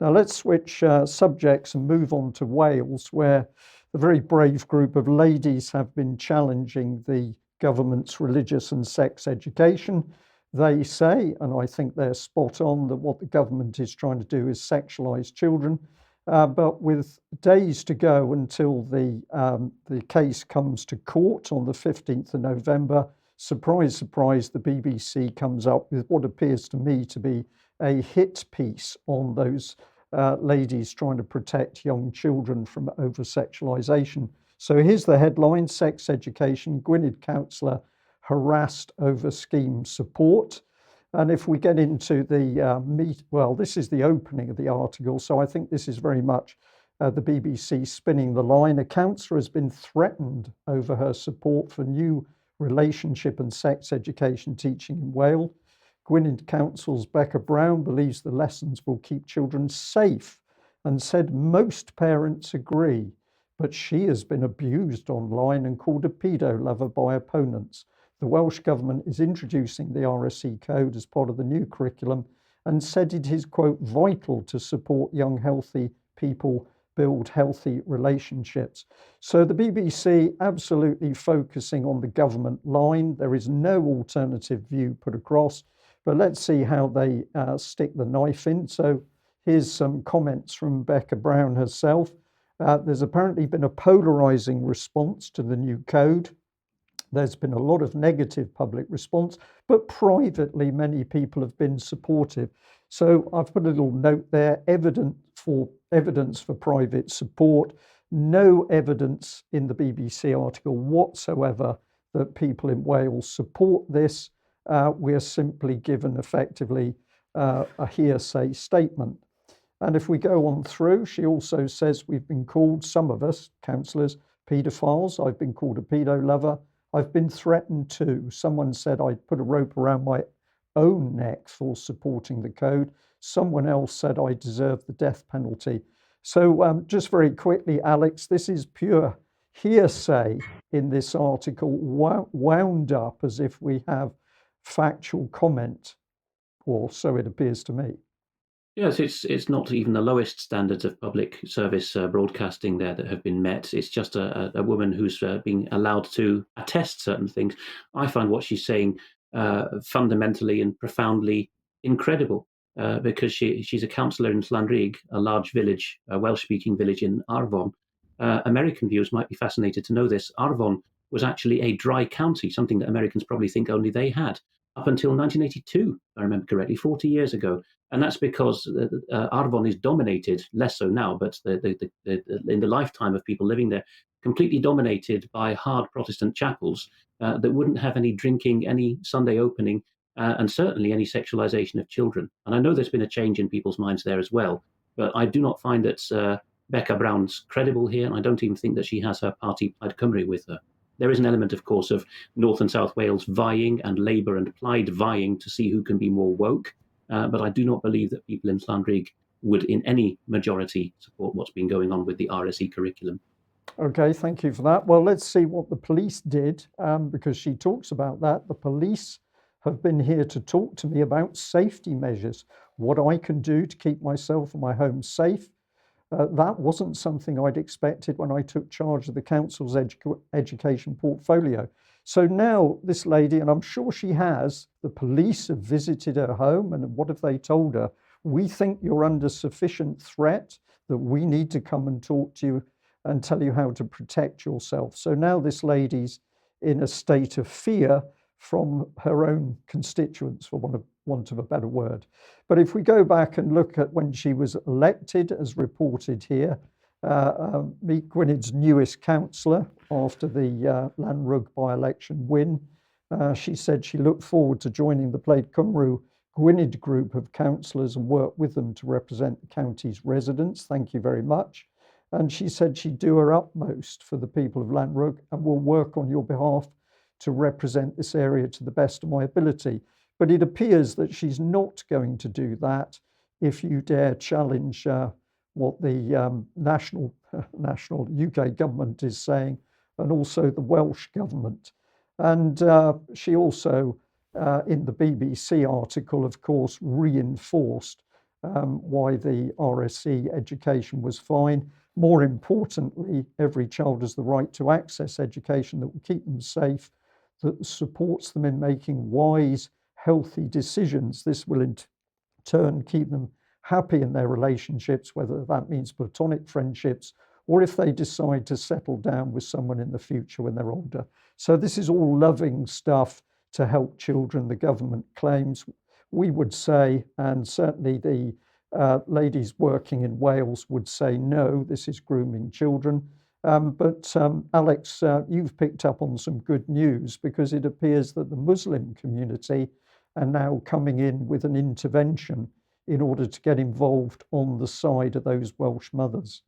Now let's switch subjects and move on to Wales, where a very brave group of ladies have been challenging the government's religious and sex education. They say, and I think they're spot on, that what the government is trying to do is sexualise children. But with days to go until the case comes to court on the 15th of November, surprise, surprise, the BBC comes up with what appears to me to be a hit piece on those ladies trying to protect young children from over-sexualisation. So here's the headline: Sex Education, Gwynedd Council harassed over scheme support. And if we get into the meat, well, this is the opening of the article, so I think this is very much the BBC spinning the line. A councillor has been threatened over her support for new relationship and sex education teaching in Wales. Gwynedd Council's Beca Brown believes the lessons will keep children safe and said most parents agree, but she has been abused online and called a pedo lover by opponents. The Welsh Government is introducing the RSE code as part of the new curriculum and said it is, quote, vital to support young, healthy people build healthy relationships. So the BBC absolutely focusing on the government line. There is no alternative view put across, but let's see how they stick the knife in. So here's some comments from Beca Brown herself. There's apparently been a polarising response to the new code. There's been a lot of negative public response, but privately many people have been supportive. So I've put a little note there: evidence for private support. No evidence in the BBC article whatsoever that people in Wales support this. We're simply given effectively a hearsay statement. And if we go on through, she also says we've been called, some of us, councillors, paedophiles. I've been called a pedo lover. I've been threatened too. Someone said I'd put a rope around my own neck for supporting the code. Someone else said I deserve the death penalty. So just very quickly, Alex, this is pure hearsay in this article, wound up as if we have factual comment, or so it appears to me. Yes, it's not even the lowest standards of public service broadcasting there that have been met. It's just a woman who's being allowed to attest certain things. I find what she's saying fundamentally and profoundly incredible because she's a councillor in Llanrug, a large village, a Welsh-speaking village in Arfon. American viewers might be fascinated to know this. Arfon was actually a dry county, something that Americans probably think only they had, up until 1982, if I remember correctly, 40 years ago. And that's because Arfon is dominated, less so now, but in the lifetime of people living there, completely dominated by hard Protestant chapels that wouldn't have any drinking, any Sunday opening, and certainly any sexualization of children. And I know there's been a change in people's minds there as well, but I do not find that Beca Brown's credible here, and I don't even think that she has her party Plaid Cymru with her. There is an element, of course, of North and South Wales vying, and Labour and Plaid vying to see who can be more woke. But I do not believe that people in Llanrug would, in any majority, support what's been going on with the RSE curriculum. Okay, thank you for that. Well, let's see what the police did, because she talks about that. The police have been here to talk to me about safety measures, what I can do to keep myself and my home safe. That wasn't something I'd expected when I took charge of the council's education portfolio. So now this lady, and I'm sure she has, the police have visited her home, and what have they told her? We think you're under sufficient threat that we need to come and talk to you and tell you how to protect yourself. So now this lady's in a state of fear from her own constituents, for want of a better word. But if we go back and look at when she was elected, as reported here, meet Gwynedd's newest councillor after the Llanrug by-election win. She said she looked forward to joining the Plaid Cymru Gwynedd group of councillors and work with them to represent the county's residents. Thank you very much. And she said she'd do her utmost for the people of Llanrug and will work on your behalf to represent this area to the best of my ability. But it appears that she's not going to do that if you dare challenge what the national UK government is saying, and also the Welsh government. And she also, in the BBC article, of course, reinforced why the RSE education was fine. More importantly, every child has the right to access education that will keep them safe, that supports them in making wise, healthy decisions. This will in turn keep them happy in their relationships, whether that means platonic friendships or if they decide to settle down with someone in the future when they're older. So this is all loving stuff to help children, the government claims. We would say, and certainly the ladies working in Wales would say, no, this is grooming children. But Alex, you've picked up on some good news, because it appears that the Muslim community are now coming in with an intervention in order to get involved on the side of those Welsh mothers.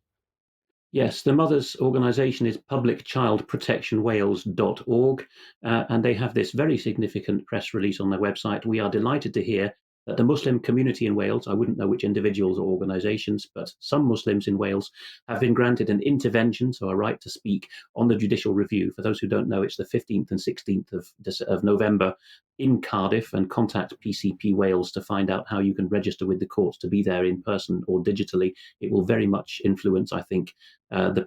Yes, the mother's organisation is publicchildprotectionwales.org, and they have this very significant press release on their website. We are delighted to hear that the Muslim community in Wales, I wouldn't know which individuals or organisations, but some Muslims in Wales have been granted an intervention, so a right to speak, on the judicial review. For those who don't know, it's the 15th and 16th of November in Cardiff, and contact PCP Wales to find out how you can register with the courts to be there in person or digitally. It will very much influence, I think, the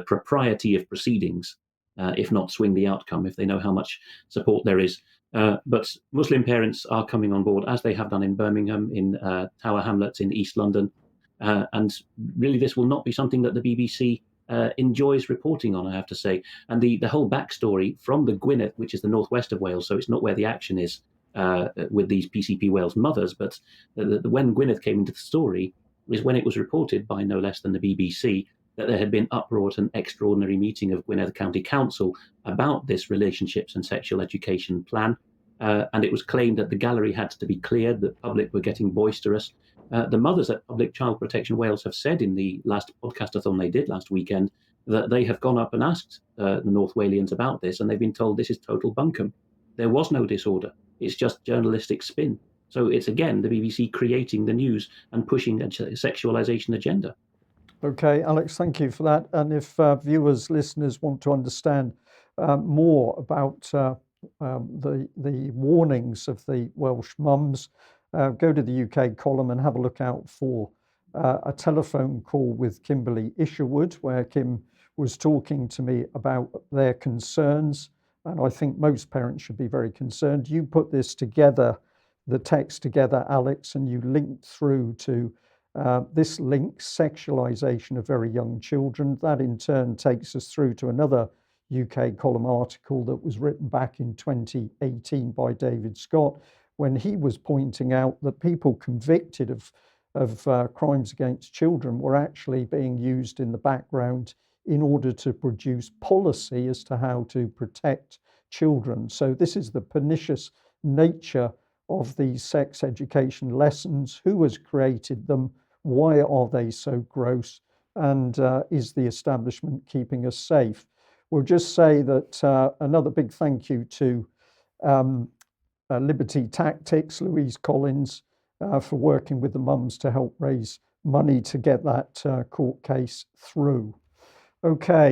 propriety of proceedings, if not swing the outcome, if they know how much support there is. But Muslim parents are coming on board, as they have done in Birmingham, in Tower Hamlets in East London. And really, this will not be something that the BBC enjoys reporting on, I have to say. And the whole backstory from the Gwynedd, which is the northwest of Wales, so it's not where the action is with these PCP Wales mothers, but when Gwynedd came into the story is when it was reported by no less than the BBC that there had been uproar at an extraordinary meeting of Gwynedd County Council about this relationships and sexual education plan. And it was claimed that the gallery had to be cleared, that public were getting boisterous. The mothers at Public Child Protection Wales have said in the last podcastathon they did last weekend that they have gone up and asked the North Walians about this, and they've been told this is total bunkum. There was no disorder. It's just journalistic spin. So it's, again, the BBC creating the news and pushing a sexualisation agenda. Okay, Alex, thank you for that. And if viewers, listeners want to understand more about the warnings of the Welsh mums, go to the UK column and have a look out for a telephone call with Kimberley Isherwood, where Kim was talking to me about their concerns. And I think most parents should be very concerned. You put this together, the text together, Alex, and you linked through to this link, sexualisation of very young children. That in turn takes us through to another UK column article that was written back in 2018 by David Scott, when he was pointing out that people convicted of crimes against children were actually being used in the background in order to produce policy as to how to protect children. So this is the pernicious nature of these sex education lessons. Who has created them? Why are they so gross? And is the establishment keeping us safe? We'll just say that another big thank you to Liberty Tactics, Louise Collins, for working with the mums to help raise money to get that court case through. Okay.